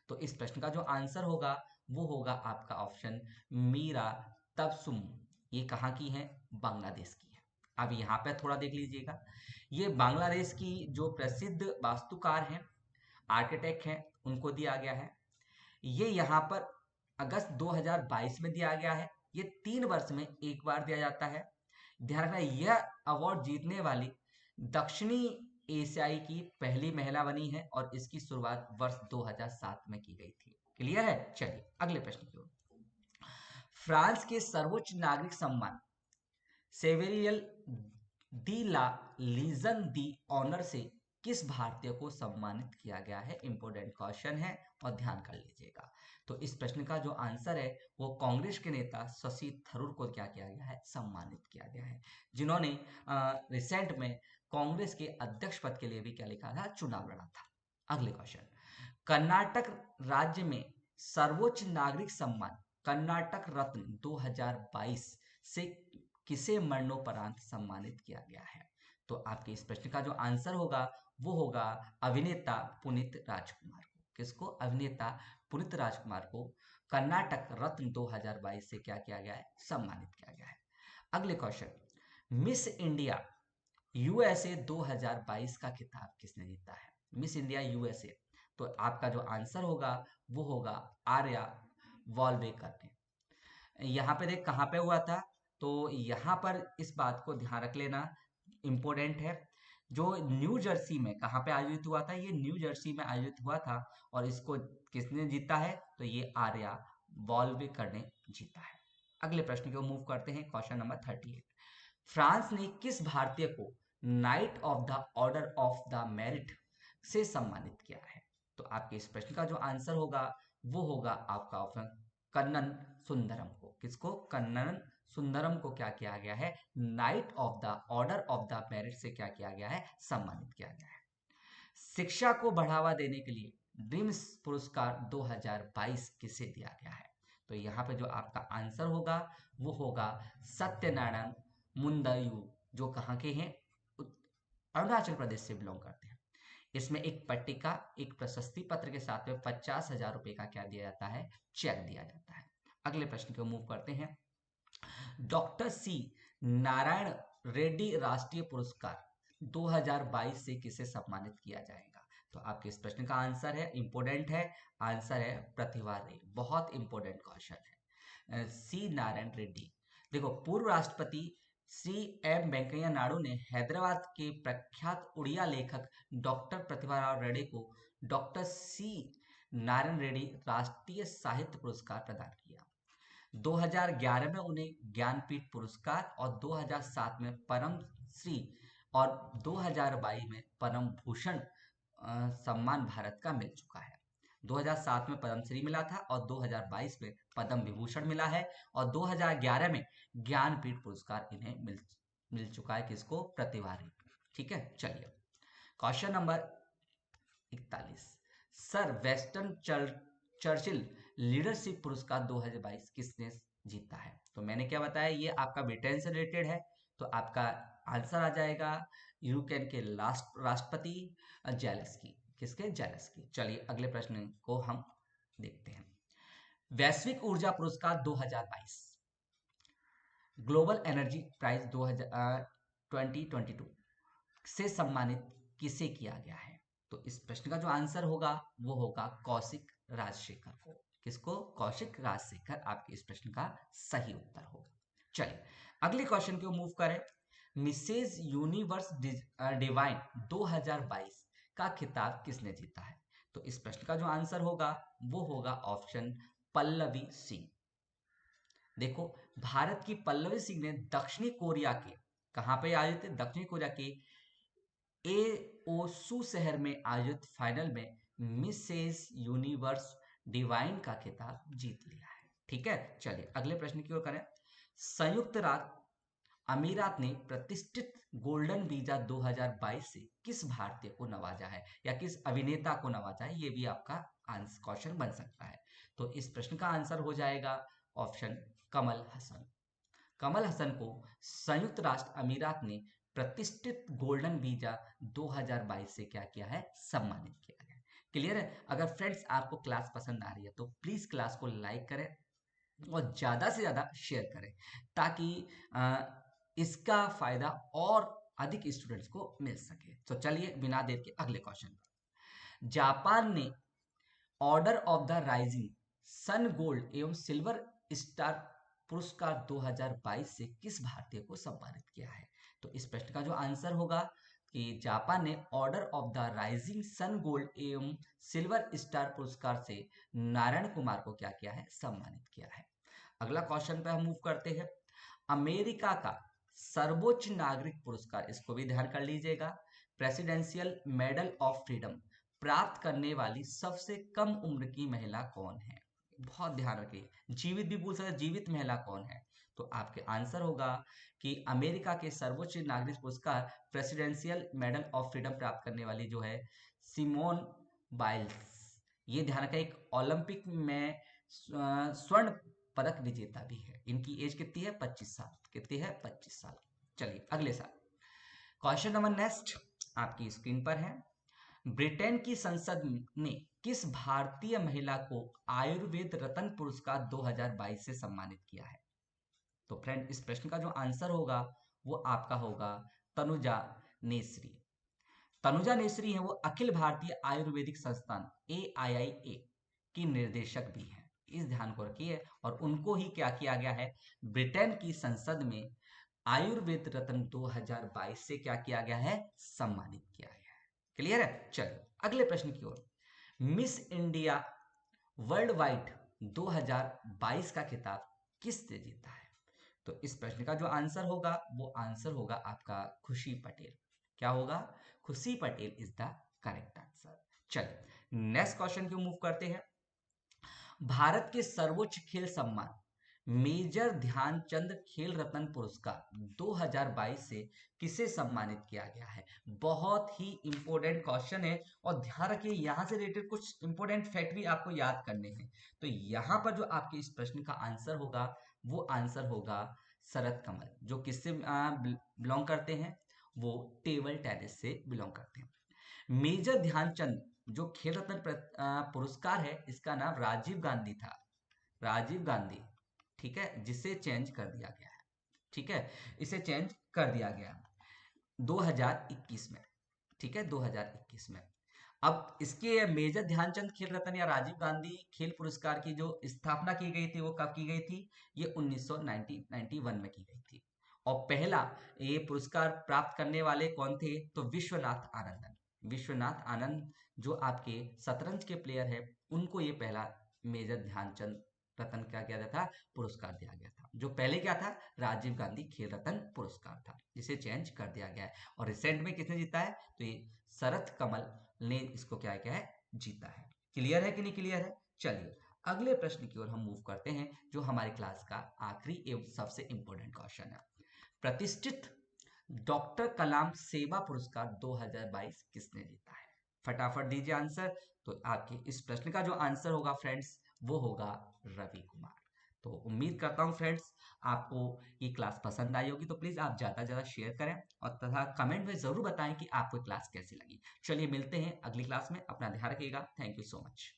तो इस प्रश्न का जो आंसर होगा वो होगा आपका ऑप्शन मीरा तबसुम। ये कहाँ की है? बांग्लादेश की है। अब यहाँ पे थोड़ा देख लीजिएगा, ये बांग्लादेश की जो प्रसिद्ध वास्तुकार हैं, आर्किटेक्ट हैं, उनको दिया गया है। ये यहाँ पर अगस्त 2022 में दिया गया है। ये 3 वर्ष में एक बार दिया जाता है। ध्यान रखना यह अवार्ड जीतने वाली दक्षिणी एशियाई की पहली महिला बनी है और इसकी शुरुआत वर्ष 2007 में की गई थी। क्लियर है? चलिए अगले प्रश्न की ओर। फ्रांस के सर्वोच्च नागरिक सम्मान सेवेरियल दी ला लीजन दी ऑनर से किस भारतीय को सम्मानित किया गया है? इंपॉर्टेंट क्वेश्चन है और ध्यान कर लीजिएगा। तो इस प्रश्न का जो आंसर है वो कांग्रेस के नेता शशि थरूर को क्या किया गया है? सम्मानित किया गया है, जिन्होंने रिसेंट में कांग्रेस के अध्यक्ष पद के लिए भी क्या लिखा था? चुनाव लड़ा था। अगले क्वेश्चन, कर्नाटक राज्य में सर्वोच्च नागरिक सम्मान कर्नाटक रत्न 2022 से किसे मरणोपरांत सम्मानित किया गया है? तो आपके इस प्रश्न का जो आंसर होगा वो होगा अभिनेता पुनीत राजकुमार को। किसको? अभिनेता पुनीत राजकुमार को कर्नाटक रत्न 2022 से क्या किया गया है? सम्मानित किया गया है। अगले क्वेश्चन, मिस इंडिया यूएसए 2022 का खिताब किसने जीता है? मिस इंडिया यूएसए, तो आपका जो आंसर होगा वो होगा आर्या वॉलवेकर ने। यहाँ पे देख कहाँ पे हुआ था, तो यहाँ पर इस बात को ध्यान रख लेना, इंपॉर्टेंट है। जो न्यू जर्सी में कहाँ पे आयोजित हुआ था? ये न्यू जर्सी में आयोजित हुआ था और इसको किसने जीता है? तो ये आर्या वॉलवेकर ने जीता है। अगले प्रश्न को मूव करते हैं, क्वेश्चन नंबर 38। फ्रांस ने किस भारतीय को night of the order of the merit से सम्मानित किया है? तो आपके इस प्रश्न का जो आंसर होगा वो होगा आपका ऑप्शन कन्नन सुंदरम को। किसको? कन्नन सुंदरम को क्या किया गया है? Night of the order of the merit से क्या किया गया है? सम्मानित किया गया है। शिक्षा को बढ़ावा देने के लिए ड्रीम्स पुरस्कार 2022 किसे दिया गया है? तो यहाँ पे जो आपका आंसर होगा वो होगा सत्यनारायण मुंदयू, जो कहाँ के हैं? अरुणाचल प्रदेश से बिलोंग करते हैं। इसमें एक पट्टिका, एक प्रशस्ति पत्र के साथ में 50,000 रुपए का क्या दिया जाता है? चेक दिया जाता है। अगले प्रश्न को मूव करते हैं, डॉक्टर सी नारायण रेड्डी राष्ट्रीय पुरस्कार 2022 से किसे सम्मानित किया जाएगा? तो आपके इस प्रश्न का आंसर है, इंपोर्टेंट है, आंसर है प्रतिभा रे। बहुत इंपोर्टेंट क्वेश्चन है। सी नारायण रेड्डी, देखो पूर्व राष्ट्रपति श्री एम वेंकैया नायडू ने हैदराबाद के प्रख्यात उड़िया लेखक डॉक्टर प्रतिभा राव रेड्डी को डॉक्टर सी नारायण रेड्डी राष्ट्रीय साहित्य पुरस्कार प्रदान किया। 2011 में उन्हें ज्ञानपीठ पुरस्कार और 2007 में परम श्री और 2022 में परम भूषण सम्मान भारत का मिल चुका है। 2007 में पद्मश्री मिला था और 2022 में पद्म विभूषण मिला है और 2011 में ज्ञानपीठ पुरस्कार इन्हें मिल चुका है। किसको? प्रतिभा रे। ठीक है, चलिए question number 41, sir western Churchill leadership पुरस्कार 2022 किसने जीता है? तो मैंने क्या बताया, ये आपका ब्रिटेन से रिलेटेड है, तो आपका आंसर आ जाएगा यूक्रेन के लास्ट राष्ट्रपति जेलेंस्की। किसके? जेलेंस्की। चलिए अगले प्रश्न को हम देखते हैं, वैश्विक ऊर्जा पुरस्कार 2022 ग्लोबल एनर्जी प्राइज 2022 से सम्मानित किसे किया गया है? तो इस प्रश्न का जो आंसर होगा वो होगा कौशिक राजशेखर को। किसको? कौशिक राजशेखर आपके इस प्रश्न का सही उत्तर होगा। चलिए अगले क्वेश्चन को मूव करें, मिसेज यूनिवर्स डिवाइन 2022 का खिताब किसने जीता है? तो इस प्रश्न का जो आंसर होगा वो होगा ऑप्शन पल्लवी सिंह। देखो भारत की पल्लवी सिंह ने दक्षिणी कोरिया के, कहां पे आयोजित है? दक्षिणी कोरिया के एओसू शहर में आयोजित फाइनल में मिसेस यूनिवर्स डिवाइन का खिताब जीत लिया है। ठीक है, चलिए अगले प्रश्न की ओर करें, संयुक्त राज्य अमीरात ने प्रतिष्ठित गोल्डन वीजा 2022 से किस भारतीय को नवाजा है या किस अभिनेता को नवाजा है? ये भी आपका आंसर क्वेश्चन बन सकता है। तो इस प्रश्न का आंसर हो जाएगा ऑप्शन कमल हसन। कमल हसन को संयुक्त राष्ट्र अमीरात ने प्रतिष्ठित गोल्डन वीजा 2022 से क्या किया है? सम्मानित किया है। क्लियर है? अगर फ्रेंड्स आपको क्लास पसंद आ रही है तो प्लीज क्लास को लाइक करें और ज्यादा से ज्यादा शेयर करें ताकि इसका फायदा और अधिक स्टूडेंट्स को मिल सके। तो चलिए बिना देर के अगले क्वेश्चन पर, जापान ने order of the rising sun gold एवं सिल्वर स्टार पुरस्कार 2022 से किस भारतीय को सम्मानित किया है? तो इस प्रश्न का जो आंसर होगा कि जापान ने order of the rising sun gold एवं सिल्वर स्टार पुरस्कार से नारायण कुमार को क्या किया है? सम्मानित किया है। अगला क्वेश्चन पे हम मूव करते हैं, अमेरिका का सर्वोच्च नागरिक पुरस्कार, इसको भी ध्यान कर लीजिएगा, प्रेसिडेंशियल मेडल ऑफ फ्रीडम प्राप्त करने वाली सबसे कम उम्र की महिला कौन है? बहुत ध्यान रखिए, जीवित भी पूछ सकते हैं, जीवित महिला कौन है? तो आपके आंसर होगा कि अमेरिका के सर्वोच्च नागरिक पुरस्कार प्रेसिडेंशियल मेडल ऑफ फ्रीडम प्राप्त करने वाली जो है सिमोन बाइल्स। ये ध्यान रखें, एक ओलंपिक में स्वर्ण पदक विजेता भी है। इनकी एज कितनी है? 25 साल। कितनी है? 25 साल। चलिए अगले साल क्वेश्चन नंबर नेक्स्ट आपकी स्क्रीन पर है। ब्रिटेन की संसद ने किस भारतीय महिला को आयुर्वेद रत्न पुरस्कार 2022 से सम्मानित किया है? तो फ्रेंड, इस प्रश्न का जो आंसर होगा वो आपका होगा तनुजा नेसरी। तनुजा नेसरी है वो अखिल भारतीय आयुर्वेदिक संस्थान AIIA की निर्देशक भी है। इस ध्यान को रखिए। और उनको ही क्या किया गया है? ब्रिटेन की संसद में आयुर्वेद रत्न 2022 से क्या किया गया है? सम्मानित किया गया है। क्लियर है? चलिए अगले प्रश्न की ओर। मिस इंडिया वर्ल्ड वाइड 2022 का खिताब किसने जीता है? तो इस प्रश्न का जो आंसर होगा वो आंसर होगा आपका खुशी पटेल। क्या होगा? खुशी Patel is the correct answer. चलिए नेक्स्ट क्वेश्चन की मूव करते हैं। भारत के सर्वोच्च खेल सम्मान मेजर ध्यानचंद खेल रत्न पुरस्कार 2022 से किसे सम्मानित किया गया है? बहुत ही इंपॉर्टेंट क्वेश्चन है और ध्यान रखिए यहां से रिलेटेड कुछ इंपॉर्टेंट फैक्ट भी आपको याद करने हैं। तो यहां पर जो आपके इस प्रश्न का आंसर होगा वो आंसर होगा शरद कमल, जो किससे बिलोंग करते हैं? वो टेबल टेनिस से बिलोंग करते हैं। मेजर ध्यानचंद जो खेल रत्न पुरस्कार है, इसका नाम राजीव गांधी था। राजीव गांधी, ठीक है, जिसे चेंज कर दिया गया है। ठीक है, इसे चेंज कर दिया गया 2021 में। ठीक है, 2021 में। अब इसके मेजर ध्यानचंद खेल रत्न या राजीव गांधी खेल पुरस्कार की जो स्थापना की गई थी वो कब की गई थी? ये 1991 में की गई थी। और पहला ये पुरस्कार प्राप्त करने वाले कौन थे? तो विश्वनाथ आनंदन। विश्वनाथ आनंद जो आपके शतरंज के प्लेयर है, उनको ये पहला मेजर ध्यानचंद रत्न क्या किया गया था? पुरस्कार दिया गया था। जो पहले क्या था? राजीव गांधी खेल रत्न पुरस्कार था, जिसे चेंज कर दिया गया है। और रिसेंट में किसने जीता है? तो ये शरद कमल ने इसको क्या किया है? जीता है। क्लियर है कि नहीं क्लियर है? चलिए अगले प्रश्न की ओर हम मूव करते हैं, जो हमारी क्लास का आखिरी एवं सबसे इंपॉर्टेंट क्वेश्चन है। प्रतिष्ठित डॉक्टर कलाम सेवा पुरस्कार 2022 किसने जीता है? फटाफट दीजिए आंसर। तो आपके इस प्रश्न का जो आंसर होगा फ्रेंड्स वो होगा रवि कुमार। तो उम्मीद करता हूं फ्रेंड्स आपको ये क्लास पसंद आई होगी। तो प्लीज आप ज्यादा से ज्यादा शेयर करें और तथा कमेंट में जरूर बताएं कि आपको क्लास कैसी लगी। चलिए मिलते हैं अगली क्लास में। अपना ध्यान रखिएगा। Thank you so much.